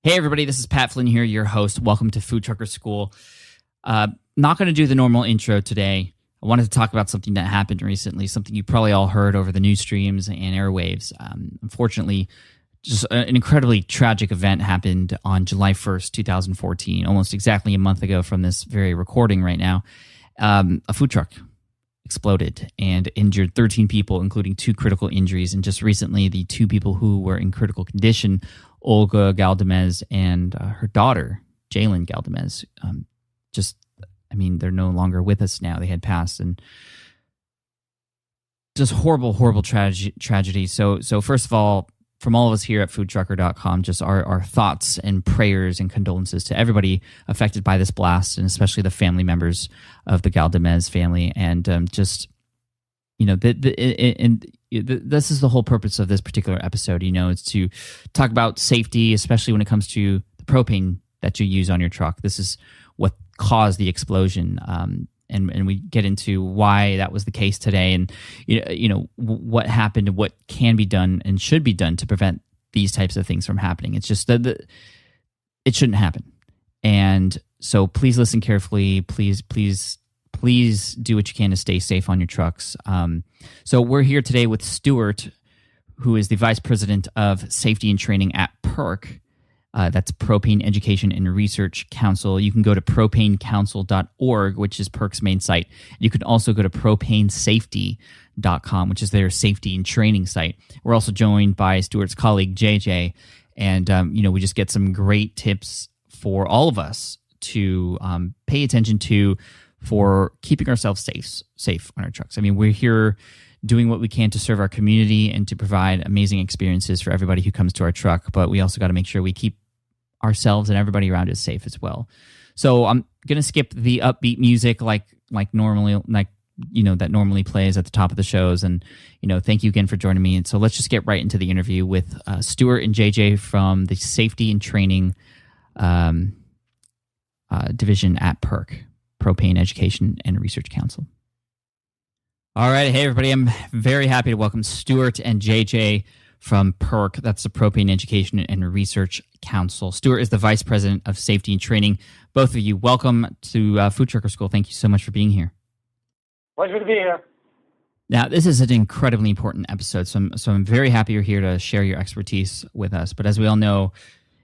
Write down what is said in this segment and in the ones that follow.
Hey, everybody, this is Pat Flynn here, your host. Welcome to Food Trucker School. Not going to do the normal intro today. I wanted to talk about something that happened recently, something you probably all heard over the news streams and airwaves. Unfortunately, just an incredibly tragic event happened on July 1st, 2014, almost exactly a month ago from this very recording right now. A food truck exploded and injured 13 people, including 2 critical injuries. And just recently, the 2 people who were in critical condition, Olga Galdamez and her daughter, Jaylin Galdamez, they're no longer with us now. They had passed, and just horrible tragedy. So first of all, from all of us here at foodtrucker.com, just our thoughts and prayers and condolences to everybody affected by this blast, and especially the family members of the Galdamez family. And this is the whole purpose of this particular episode. It's to talk about safety, especially when it comes to the propane that you use on your truck. This is what caused the explosion, and we get into why that was the case today, and what happened, and what can be done and should be done to prevent these types of things from happening. It's just that it shouldn't happen, and so please listen carefully. Please do what you can to stay safe on your trucks. So we're here today with Stuart, who is the Vice President of Safety and Training at PERC. That's Propane Education and Research Council. You can go to propanecouncil.org, which is PERC's main site. You can also go to propanesafety.com, which is their safety and training site. We're also joined by Stuart's colleague, JJ, and we just get some great tips for all of us to pay attention to for keeping ourselves safe on our trucks. We're here doing what we can to serve our community and to provide amazing experiences for everybody who comes to our truck, but we also got to make sure we keep ourselves and everybody around us safe as well. So I'm going to skip the upbeat music like normally, that normally plays at the top of the shows. And, thank you again for joining me. And so let's just get right into the interview with Stuart and JJ from the Safety and Training Division at PERC, Propane Education and Research Council. All right. Hey, everybody. I'm very happy to welcome Stuart and JJ from PERC. That's the Propane Education and Research Council. Stuart is the Vice President of Safety and Training. Both of you, welcome to Food Trucker School. Thank you so much for being here. Pleasure to be here. Now, this is an incredibly important episode, so I'm very happy you're here to share your expertise with us. But as we all know,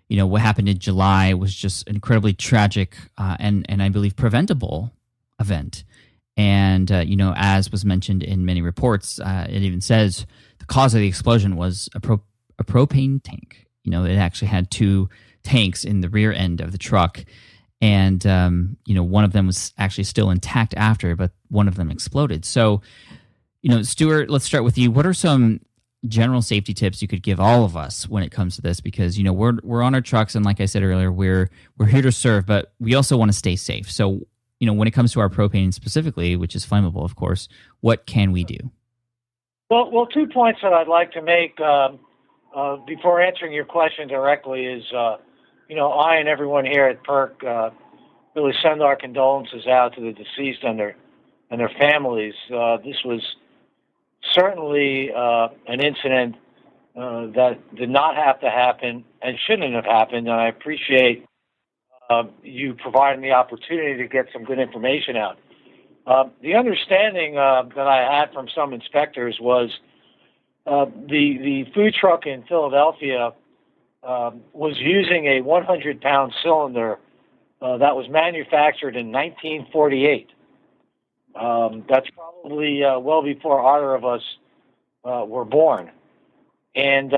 what happened in July was just an incredibly tragic and I believe preventable event. And, as was mentioned in many reports, it even says the cause of the explosion was a propane tank. It actually had 2 tanks in the rear end of the truck. And, one of them was actually still intact after, but one of them exploded. So, Stuart, let's start with you. What are some general safety tips you could give all of us when it comes to this? Because, we're on our trucks, and like I said earlier, we're here to serve, but we also want to stay safe. So, when it comes to our propane specifically, which is flammable, of course, what can we do? Well, 2 points that I'd like to make before answering your question directly is, I and everyone here at PERC really send our condolences out to the deceased and their families. This was certainly an incident that did not have to happen and shouldn't have happened, and I appreciate you providing the opportunity to get some good information out. The understanding that I had from some inspectors was the food truck in Philadelphia was using a 100-pound cylinder that was manufactured in 1948. That's probably well before either of us were born. And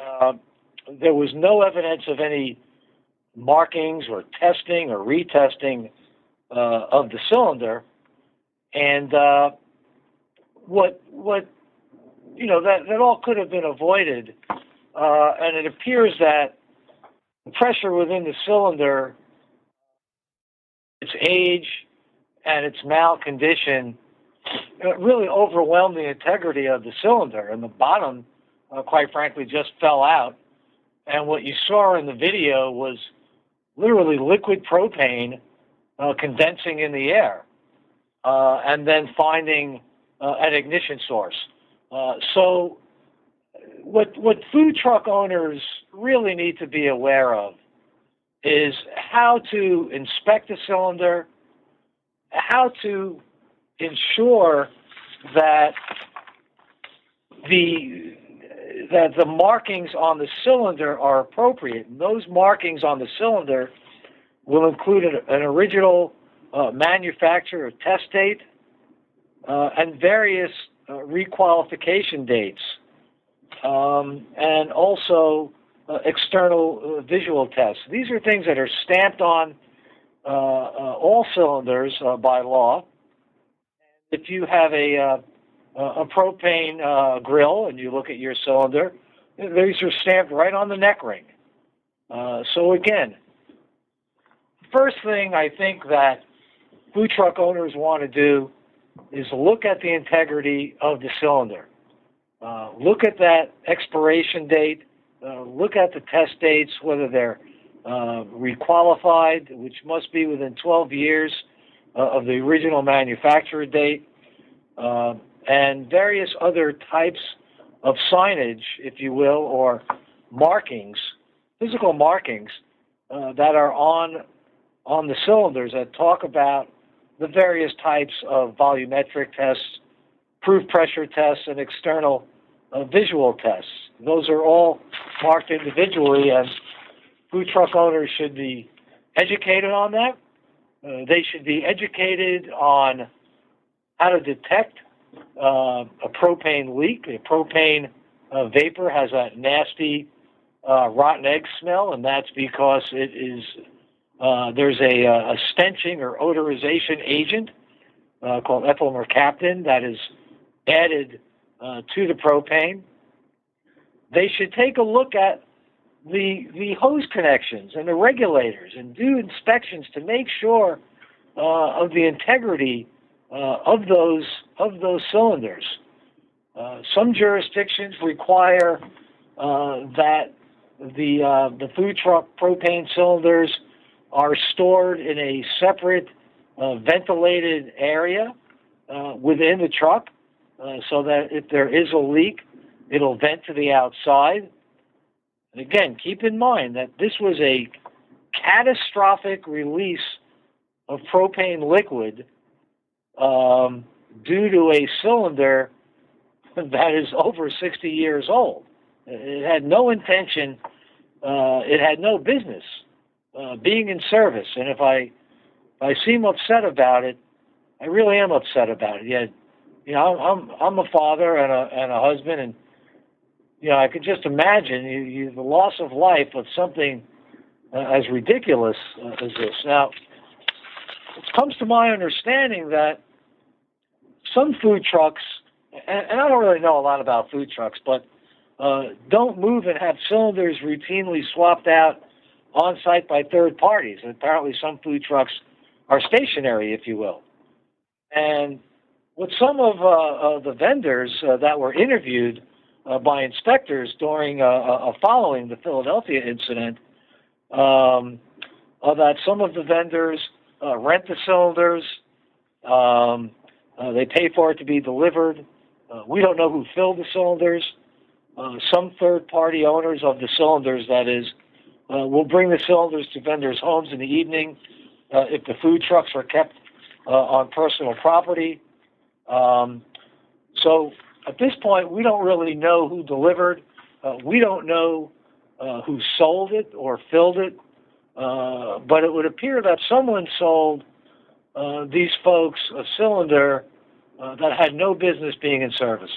there was no evidence of any markings or testing or retesting of the cylinder, and that all could have been avoided. And it appears that the pressure within the cylinder, its age, and its malcondition really overwhelmed the integrity of the cylinder, and the bottom, quite frankly, just fell out. And what you saw in the video was literally liquid propane condensing in the air and then finding an ignition source. So what food truck owners really need to be aware of is how to inspect a cylinder, how to ensure that the markings on the cylinder are appropriate. And those markings on the cylinder will include an original manufacturer test date and various requalification dates, and also external visual tests. These are things that are stamped on all cylinders by law. If you have a propane grill and you look at your cylinder, these are stamped right on the neck ring. So again, first thing I think that food truck owners want to do is look at the integrity of the cylinder. Look at that expiration date. Look at the test dates, whether they're requalified, which must be within 12 years of the original manufacturer date, and various other types of signage, if you will, or markings, physical markings that are on the cylinders that talk about the various types of volumetric tests, proof pressure tests, and external visual tests. Those are all marked individually, and food truck owners should be educated on that. They should be educated on how to detect a propane leak. A propane vapor has a nasty rotten egg smell, and that's because it is there's a stenching or odorization agent called ethyl mercaptan that is added to the propane. They should take a look at the hose connections and the regulators and do inspections to make sure of the integrity of those cylinders. Some jurisdictions require that the food truck propane cylinders are stored in a separate ventilated area within the truck, so that if there is a leak, it'll vent to the outside. And again, keep in mind that this was a catastrophic release of propane liquid due to a cylinder that is over 60 years old. It had no intention, it had no business being in service. And if I seem upset about it, I really am upset about it. Yet, you know, I'm a father and a husband, and you know, I could just imagine the loss of life of something as ridiculous as this. Now, it comes to my understanding that some food trucks, and I don't really know a lot about food trucks, but don't move and have cylinders routinely swapped out on site by third parties. And apparently some food trucks are stationary, if you will. And with some of the vendors that were interviewed by inspectors during following the Philadelphia incident, that some of the vendors rent the cylinders, they pay for it to be delivered. We don't know who filled the cylinders. Some third-party owners of the cylinders, that is, will bring the cylinders to vendors' homes in the evening if the food trucks are kept on personal property. So at this point, we don't really know who delivered. We don't know who sold it or filled it. But it would appear that someone sold these folks a cylinder that had no business being in service.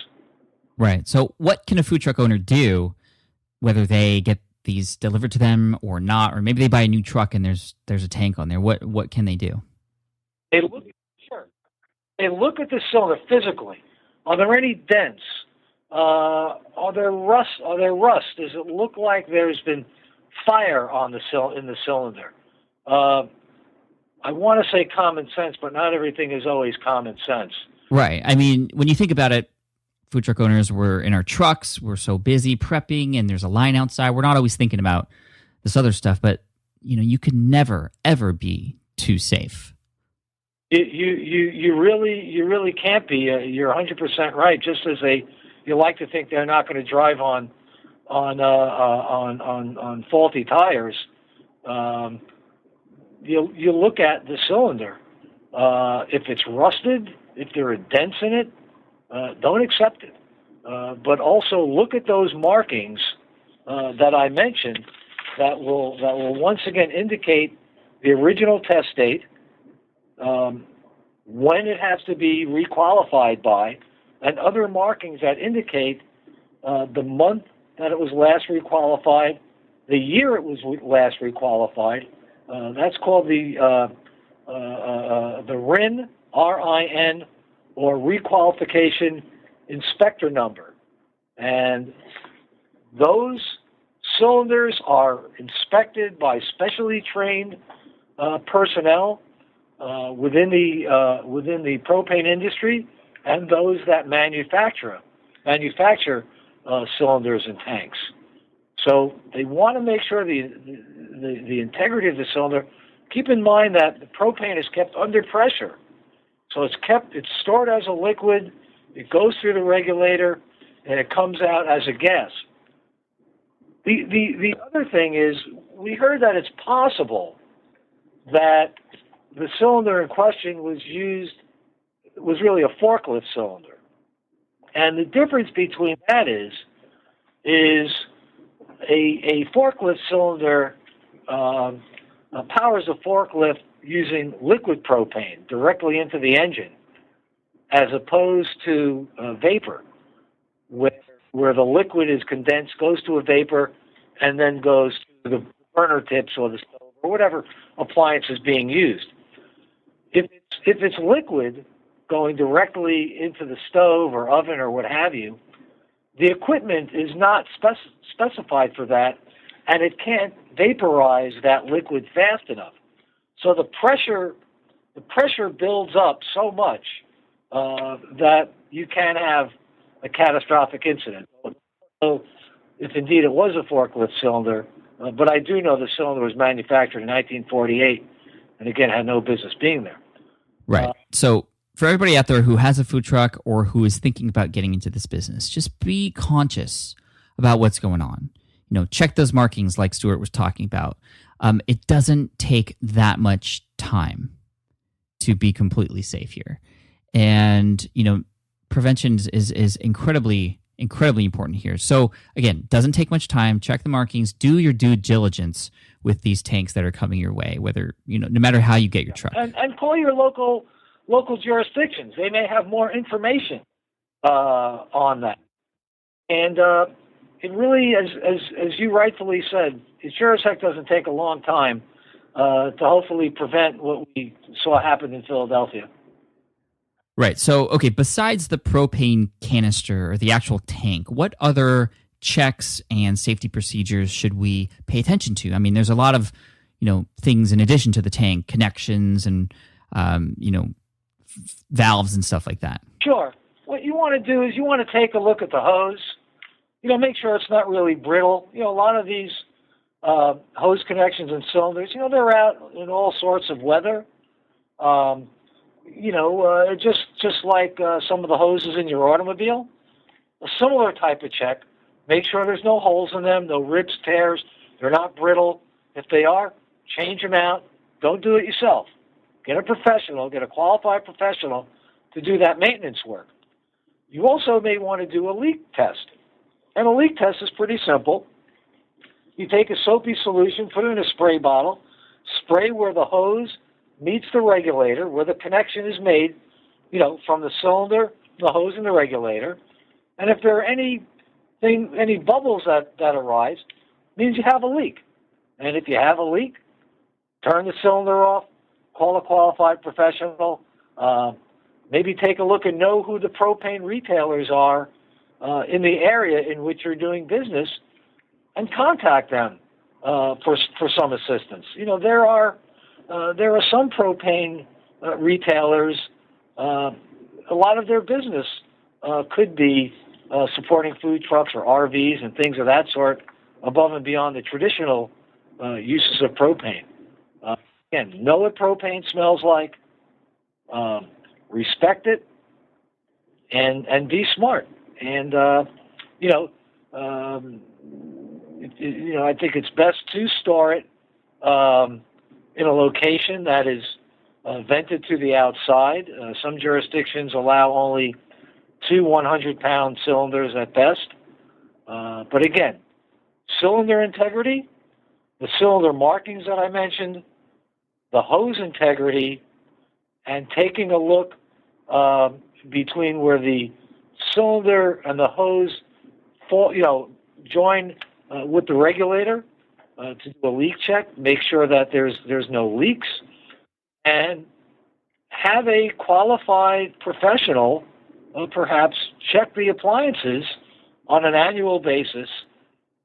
Right. So what can a food truck owner do, whether they get these delivered to them or not, or maybe they buy a new truck and there's a tank on there? What can they do? They look at the cylinder physically. Are there any dents? Are there rust? Does it look like there's been fire on in the cylinder? I want to say common sense, but not everything is always common sense. Right. I mean, when you think about it, food truck owners, we're in our trucks, we're so busy prepping, and there's a line outside. We're not always thinking about this other stuff, but you know, you can never ever be too safe. You really can't be. You're 100% right. Just as you like to think they're not going to drive on faulty tires, you look at the cylinder. If it's rusted, if there are dents in it, don't accept it. But also look at those markings that I mentioned that will once again indicate the original test date, when it has to be requalified by, and other markings that indicate the month that it was last requalified, the year it was last requalified. That's called the RIN, R-I-N, or requalification inspector number. And those cylinders are inspected by specially trained personnel within the propane industry, and those that manufacture cylinders and tanks. So they want to make sure the integrity of the cylinder. Keep in mind that the propane is kept under pressure, so it's stored as a liquid. It goes through the regulator, and it comes out as a gas. The other thing is, we heard that it's possible that the cylinder in question was really a forklift cylinder. And the difference between that is a forklift cylinder powers a forklift using liquid propane directly into the engine, as opposed to vapor, where the liquid is condensed, goes to a vapor, and then goes to the burner tips or the stove or whatever appliance is being used. If it's liquid going directly into the stove or oven or what have you, the equipment is not specified for that, and it can't vaporize that liquid fast enough. So the pressure builds up so much that you can have a catastrophic incident. So if indeed it was a forklift cylinder, but I do know the cylinder was manufactured in 1948, and again had no business being there. Right. So for everybody out there who has a food truck or who is thinking about getting into this business, just be conscious about what's going on. Check those markings like Stuart was talking about. It doesn't take that much time to be completely safe here. And, prevention is incredibly important here. So again, doesn't take much time. Check the markings. Do your due diligence with these tanks that are coming your way, whether, no matter how you get your truck. And call your local jurisdictions. They may have more information on that. And it really, as you rightfully said, it sure as heck doesn't take a long time to hopefully prevent what we saw happen in Philadelphia. Right. So, okay, besides the propane canister or the actual tank, what other checks and safety procedures should we pay attention to? I mean, there's a lot of, things in addition to the tank, connections and, valves and stuff like that. Sure. What you want to do is you want to take a look at the hose. Make sure it's not really brittle. A lot of these hose connections and cylinders, they're out in all sorts of weather. Just like some of the hoses in your automobile. A similar type of check. Make sure there's no holes in them, no rips, tears. They're not brittle. If they are, change them out. Don't do it yourself. Get a professional, get a qualified professional to do that maintenance work. You also may want to do a leak test. And a leak test is pretty simple. You take a soapy solution, put it in a spray bottle, spray where the hose meets the regulator, where the connection is made, from the cylinder, the hose, and the regulator. And if there are any bubbles that arise, it means you have a leak. And if you have a leak, turn the cylinder off, call a qualified professional, maybe take a look and know who the propane retailers are in the area in which you're doing business, and contact them for some assistance. There are some propane retailers. A lot of their business could be supporting food trucks or RVs and things of that sort, above and beyond the traditional uses of propane. Again, know what propane smells like, respect it, and be smart. And I think it's best to store it in a location that is vented to the outside. Some jurisdictions allow only 2 100-pound cylinders at best. But again, cylinder integrity, the cylinder markings that I mentioned, the hose integrity, and taking a look between where the cylinder and the hose join with the regulator to do a leak check, make sure that there's no leaks, and have a qualified professional perhaps check the appliances on an annual basis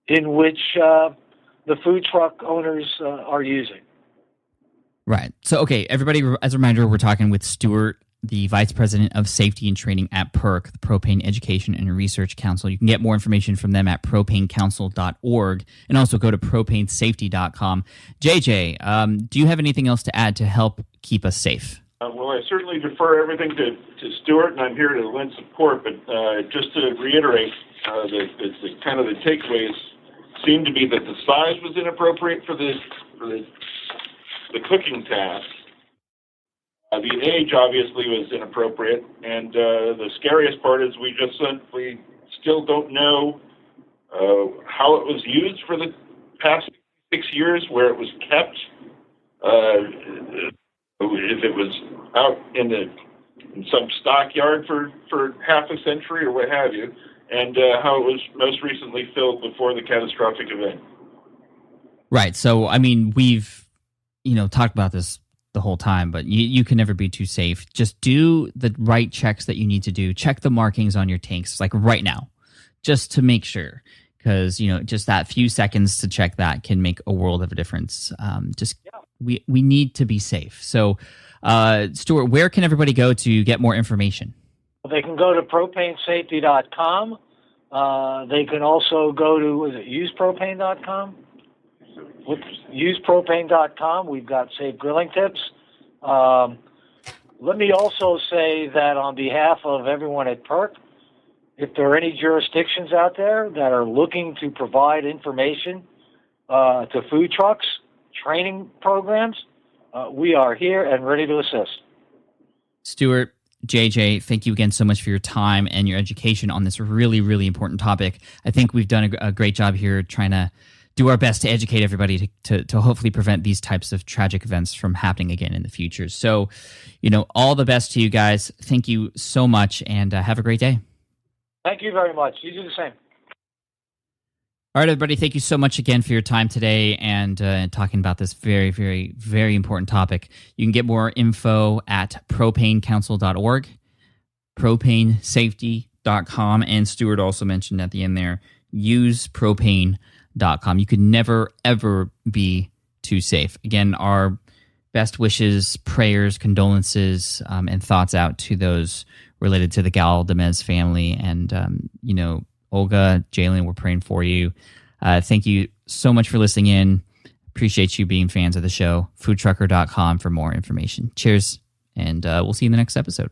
in which the food truck owners are using. Right. So, okay, everybody, as a reminder, we're talking with Stuart, the Vice President of Safety and Training at PERC, the Propane Education and Research Council. You can get more information from them at propanecouncil.org and also go to propanesafety.com. JJ, do you have anything else to add to help keep us safe? Well, I certainly defer everything to Stuart, and I'm here to lend support, but just to reiterate, the kind of the takeaways seem to be that the size was inappropriate for the cooking task. The age obviously was inappropriate, and the scariest part is we still don't know how it was used for the past 6 years, where it was kept, if it was out in some stockyard for half a century or what have you, and how it was most recently filled before the catastrophic event. Right. So, I mean, we've talked about this the whole time, but you can never be too safe. Just do the right checks that you need to do. Check the markings on your tanks, like right now, just to make sure, because just that few seconds to check that can make a world of a difference. We need to be safe. So, Stuart, where can everybody go to get more information? They can go to propanesafety.com. They can also go to usepropane.com. With usepropane.com, we've got safe grilling tips. Let me also say that on behalf of everyone at PERC, if there are any jurisdictions out there that are looking to provide information to food trucks, training programs, we are here and ready to assist. Stuart, JJ, thank you again so much for your time and your education on this really, really important topic. I think we've done a great job here trying to do our best to educate everybody to hopefully prevent these types of tragic events from happening again in the future. So, all the best to you guys. Thank you so much, and have a great day. Thank you very much. You do the same. All right, everybody, thank you so much again for your time today and talking about this very, very, very important topic. You can get more info at propanecouncil.org, propanesafety.com, and Stuart also mentioned at the end there, usepropane.com. You could never, ever be too safe. Again, our best wishes, prayers, condolences, and thoughts out to those related to the Galdamez family. And, Olga, Jaylin, we're praying for you. Thank you so much for listening in. Appreciate you being fans of the show. Foodtrucker.com for more information. Cheers, and we'll see you in the next episode.